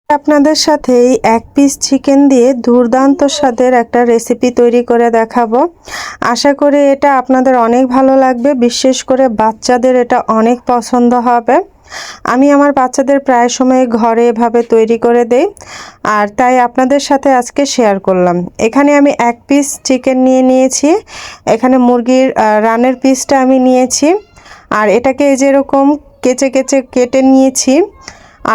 আপনাদের সাথে এই এক পিস চিকেন দিয়ে দুর্দান্ত স্বাদের একটা রেসিপি তৈরি করে দেখাবো। আশা করি এটা আপনাদের অনেক ভালো লাগবে, বিশেষ করে বাচ্চাদের এটা অনেক পছন্দ হবে। আমি আমার বাচ্চাদের প্রায় সময় ঘরে এভাবে তৈরি করে দেই, আর তাই আপনাদের সাথে আজকে শেয়ার করলাম। এখানে আমি এক পিস চিকেন নিয়ে নিয়েছি, এখানে মুরগির রানের পিসটা আমি নিয়েছি, আর এটাকে যেরকম কেচে কেচে কেটে নিয়েছি।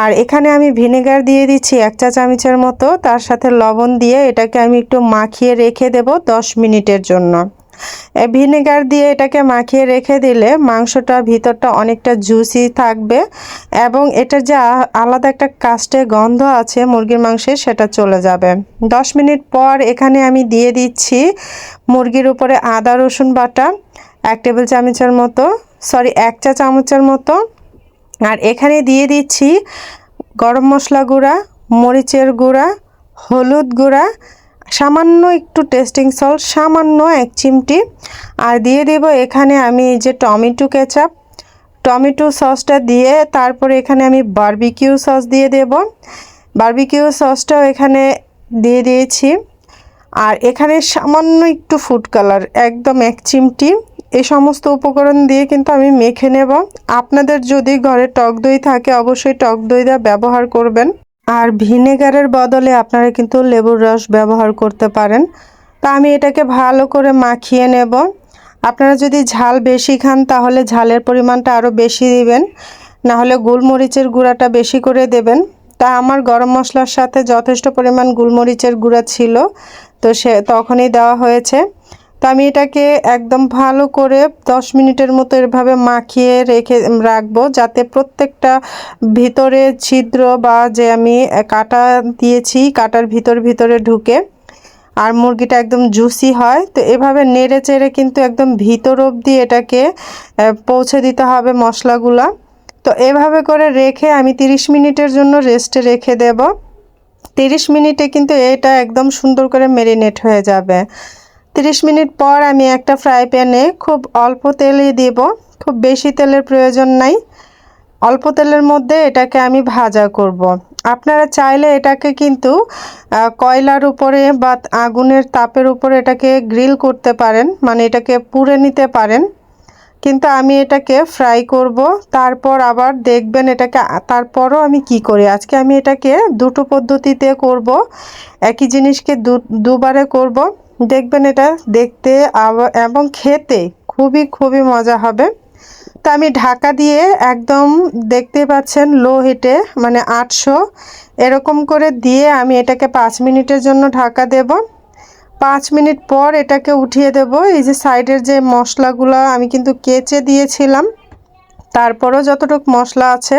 আর এখানে আমি ভিনেগার দিয়ে দিচ্ছি 1 চা চামচের মতো, তার সাথে লবণ দিয়ে এটাকে আমি একটু মাখিয়ে রেখে দেব 10 মিনিটের জন্য। ভিনেগার দিয়ে এটাকে মাখিয়ে রেখে দিলে মাংসটা ভিতরটা অনেকটা জুসি থাকবে, এবং এটার যে আলাদা একটা কাস্টে গন্ধ আছে মুরগির মাংসে সেটা চলে যাবে। 10 মিনিট পর এখানে আমি দিয়ে দিচ্ছি মুরগির উপরে আদা রসুন বাটা 1 টেবিল চামচের মতো, 1 চা চামচের মতো। আর এখানে দিয়ে দিচ্ছি গরম মশলা গুঁড়া, মরিচের গুঁড়া, হলুদ গুঁড়া, সামান্য একটু টেস্টিং সল্ট, সামান্য 1 চিমটি। আর দিয়ে দেব এখানে আমি যে টমেটো সসটা দিয়ে, তারপরে এখানে আমি বারবিকিউ সস দিয়ে দেব। বারবিকিউ সসটাও এখানে দিয়ে দিয়েছি। আর এখানে সামান্য একটু ফুড কালার, একদম 1 চিমটি। এই সমস্ত উপকরণ দিয়ে কিন্তু আমি মেখে নেব। আপনাদের যদি ঘরে টক দই থাকে অবশ্যই টক দইটা ব্যবহার করবেন, আর ভিনেগারের বদলে আপনারা কিন্তু লেবুর রস ব্যবহার করতে পারেন। তা আমি এটাকে ভালো করে মাখিয়ে নেব। আপনারা যদি ঝাল বেশি খান তাহলে ঝালের পরিমাণটা আরও বেশি দিবেন, না হলে গোলমরিচের গুঁড়াটা বেশি করে দেবেন। তা আমার গরম মশলার সাথে যথেষ্ট পরিমাণ গোলমরিচের গুঁড়া ছিল, তো তখনই দেওয়া হয়েছে। তো আমি এটাকে একদম ভালো করে 10 মিনিটের মতো এভাবে মাখিয়ে রেখে রাখবো, যাতে প্রত্যেকটা ভিতরে ছিদ্র বা যে আমি কাটা দিয়েছি কাটার ভিতরে ঢুকে আর মুরগিটা একদম জুসি হয়। তো এভাবে নেড়ে চেড়ে কিন্তু একদম ভিতর অবধি এটাকে পৌঁছে দিতে হবে মশলাগুলা। তো এভাবে করে রেখে আমি 30 মিনিটের জন্য রেস্টে রেখে দেব। 30 মিনিটে কিন্তু এটা একদম সুন্দর করে ম্যারিনেট হয়ে যাবে। 30 মিনিট পর আমি একটা ফ্রাই প্যানে খুব অল্প তেলই দেব, খুব বেশি তেলের প্রয়োজন নাই। অল্প তেলের মধ্যে এটাকে আমি ভাজা করব। আপনারা চাইলে এটাকে কিন্তু কয়লার উপরে বা আগুনের তাপের উপরে এটাকে গ্রিল করতে পারেন, মানে এটাকে পুড়ে নিতে পারেন, কিন্তু আমি এটাকে ফ্রাই করব। তারপর আবার দেখবেন এটাকে, তারপরও আমি কি করি, আজকে আমি এটাকে দুটো পদ্ধতিতে করব, একই জিনিসকে দুবারে করব। দেখবেন এটা দেখতে এবং খেতে খুবই মজা হবে। তো আমি ঢাকা দিয়ে একদম দেখতে পাচ্ছেন লো হিটে, মানে 800 এরকম করে দিয়ে আমি এটাকে 5 মিনিটের জন্য ঢাকা দেব। 5 মিনিট পর এটাকে উঠিয়ে দেব। এই যে সাইডের যে মশলাগুলো আমি কিন্তু কেচে দিয়েছিলাম, তারপরও যতটুকু মশলা আছে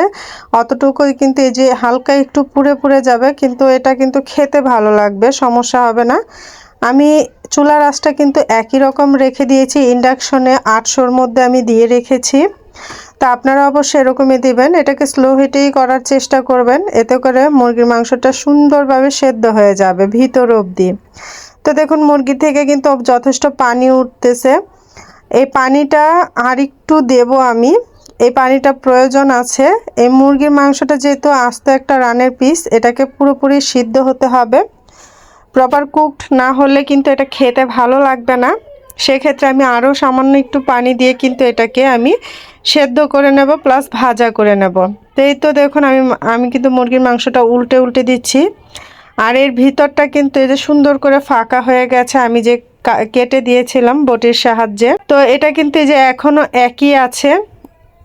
অতটুকুই কিন্তু এই যে হালকা একটু পুড়ে যাবে, কিন্তু এটা কিন্তু খেতে ভালো লাগবে, সমস্যা হবে না। আমি চুলার আঁচটা কিন্তু একই রকম রেখে দিয়েছি, ইন্ডাকশনে 800-র মধ্যে আমি দিয়ে রেখেছি। তা আপনারা অবশ্যই এরকমই দিবেন, এটাকে স্লো হিটেই করার চেষ্টা করবেন, এতে করে মুরগির মাংসটা সুন্দরভাবে সেদ্ধ হয়ে যাবে ভিতর অবধি। তো দেখুন মুরগি থেকে কিন্তু যথেষ্ট পানি উঠতেছে, এই পানিটা আর একটু দেব আমি, এই পানিটা প্রয়োজন আছে। এই মুরগির মাংসটা যেহেতু আস্ত একটা রানের পিস, এটাকে পুরোপুরি সিদ্ধ হতে হবে। প্রপার কুকড না হলে কিন্তু এটা খেতে ভালো লাগবে না, সেক্ষেত্রে আমি আরও সামান্য একটু পানি দিয়ে কিন্তু এটাকে আমি সেদ্ধ করে নেব, প্লাস ভাজা করে নেব। তো এই তো দেখুন আমি কিন্তু মুরগির মাংসটা উল্টে দিচ্ছি, আর এর ভিতরটা কিন্তু এই যে সুন্দর করে ফাঁকা হয়ে গেছে, আমি যে কেটে দিয়েছিলাম বটির সাহায্যে। তো এটা কিন্তু এই যে এখনো একই আছে,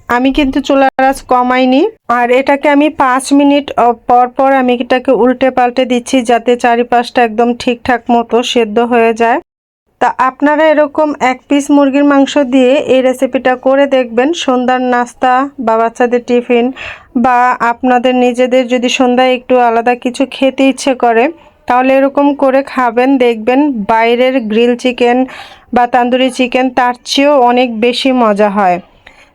আমি কিন্তু চুলার আঁচ কমাইনি। আর এটাকে আমি 5 মিনিট পর আমি এটাকে উল্টে পাল্টে দিচ্ছি, যাতে চারিপাশটা একদম ঠিকঠাক মতো সেদ্ধ হয়ে যায়। তা আপনারা এরকম 1 পিস মুরগির মাংস দিয়ে এই রেসিপিটা করে দেখবেন, সন্ধ্যার নাস্তা বা বাচ্চাদের টিফিন, বা আপনাদের নিজেদের যদি সন্ধ্যায় একটু আলাদা কিছু খেতে ইচ্ছে করে তাহলে এরকম করে খাবেন, দেখবেন বাইরের গ্রিল চিকেন বা তান্দুরি চিকেন তার চেয়েও অনেক বেশি মজা হয়।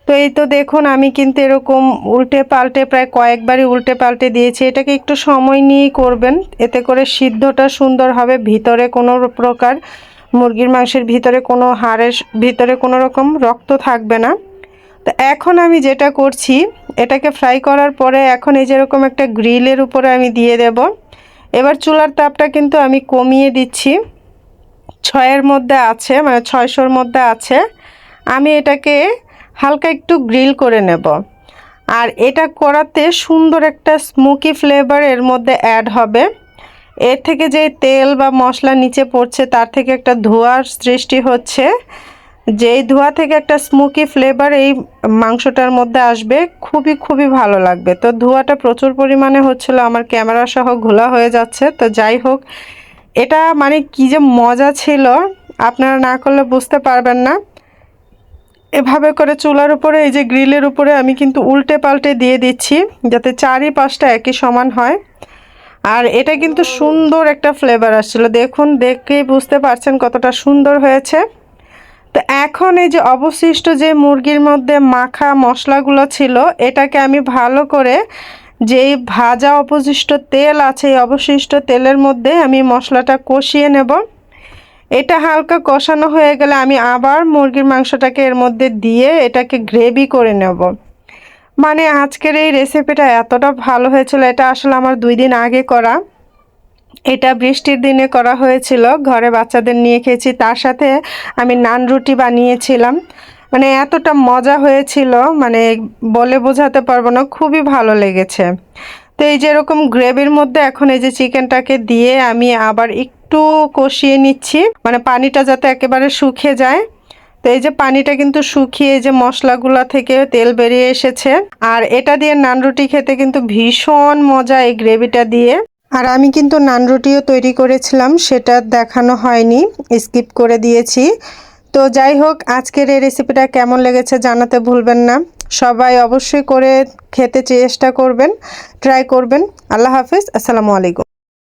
তো এই তো দেখুন আমি কিন্তু এরকম উল্টে পাল্টে প্রায় কয়েকবারই উল্টে পাল্টে দিয়েছি। এটাকে একটু সময় নিয়েই করবেন, এতে করে সিদ্ধটা সুন্দর হবে, ভিতরে কোনো প্রকার মুরগির মাংসের ভিতরে কোনো হাড়ের ভিতরে কোনো রকম রক্ত থাকবে না। তো এখন আমি যেটা করছি, এটাকে ফ্রাই করার পরে এখন এই যেরকম একটা গ্রিলের উপরে আমি দিয়ে দেব। এবার চুলার তাপটা কিন্তু আমি কমিয়ে দিচ্ছি, 6-এর মধ্যে আছে, মানে 600-র মধ্যে আছে। আমি এটাকে হালকা একটু গ্রিল করে নেব। আর এটা করাতে সুন্দর একটা স্মোকি ফ্লেভার এর মধ্যে অ্যাড হবে। এর থেকে যে তেল বা মশলা নিচে পড়ছে তার থেকে একটা ধোঁয়ার সৃষ্টি হচ্ছে, যেই ধোঁয়া থেকে একটা স্মোকি ফ্লেভার এই মাংসটার মধ্যে আসবে, খুবই খুবই ভালো লাগবে। তো ধোঁয়াটা প্রচুর পরিমাণে হচ্ছিল, আমার ক্যামেরা সহ ঘোলা হয়ে যাচ্ছে। তো যাই হোক, এটা মানে কি যে মজা ছিল, আপনারা না করলে বুঝতে পারবেন না। এভাবে করে চুলার উপরে এই যে গ্রিলের উপরে আমি কিন্তু উল্টে পাল্টে দিয়ে দিচ্ছি, যাতে চারিপাশটা একই সমান হয়। আর এটা কিন্তু সুন্দর একটা ফ্লেভার আসছিল, দেখুন, দেখেই বুঝতে পারছেন কতটা সুন্দর হয়েছে। তো এখন এই যে অবশিষ্ট যে মুরগির মধ্যে মাখা মশলাগুলো ছিল, এটাকে আমি ভালো করে যেই ভাজা অবশিষ্ট তেল আছে, এই অবশিষ্ট তেলের মধ্যে আমি মশলাটা কষিয়ে নেব। এটা হালকা কষানো হয়ে গেলে আমি আবার মুরগির মাংসটাকে এর মধ্যে দিয়ে এটাকে গ্রেভি করে নেব। মানে আজকের এই রেসিপিটা এতটা ভালো হয়েছিল, এটা আসলে আমার 2 দিন আগে করা। এটা বৃষ্টির দিনে করা হয়েছিল, ঘরে বাচ্চাদের নিয়ে খেয়েছি, তার সাথে আমি নান রুটি বানিয়েছিলাম। মানে এতটা মজা হয়েছিল, মানে বলে বোঝাতে পারবো না, খুবই ভালো লেগেছে। তো এই যেরকম গ্রেভির মধ্যে এখন এই যে চিকেনটাকে দিয়ে আমি আবার একটু কষিয়ে নিচ্ছি, মানে পানিটা যাতে একেবারে শুকিয়ে যায়। তো এই যে পানিটা কিন্তু শুকিয়ে যে মশলাগুলা থেকে তেল বেরিয়ে এসেছে। আর এটা দিয়ে নান রুটি খেতে কিন্তু ভীষণ মজা এই গ্রেভিটা দিয়ে। আর আমি কিন্তু নান রুটিও তৈরি করেছিলাম, সেটা দেখানো হয়নি, স্কিপ করে দিয়েছি। তো যাই হোক, আজকের এই রেসিপিটা কেমন লেগেছে জানাতে ভুলবেন না। সবাই অবশ্যই করে খেতে চেষ্টা করবেন, ট্রাই করবেন। আল্লাহ হাফিজ, আসসালামু আলাইকুম।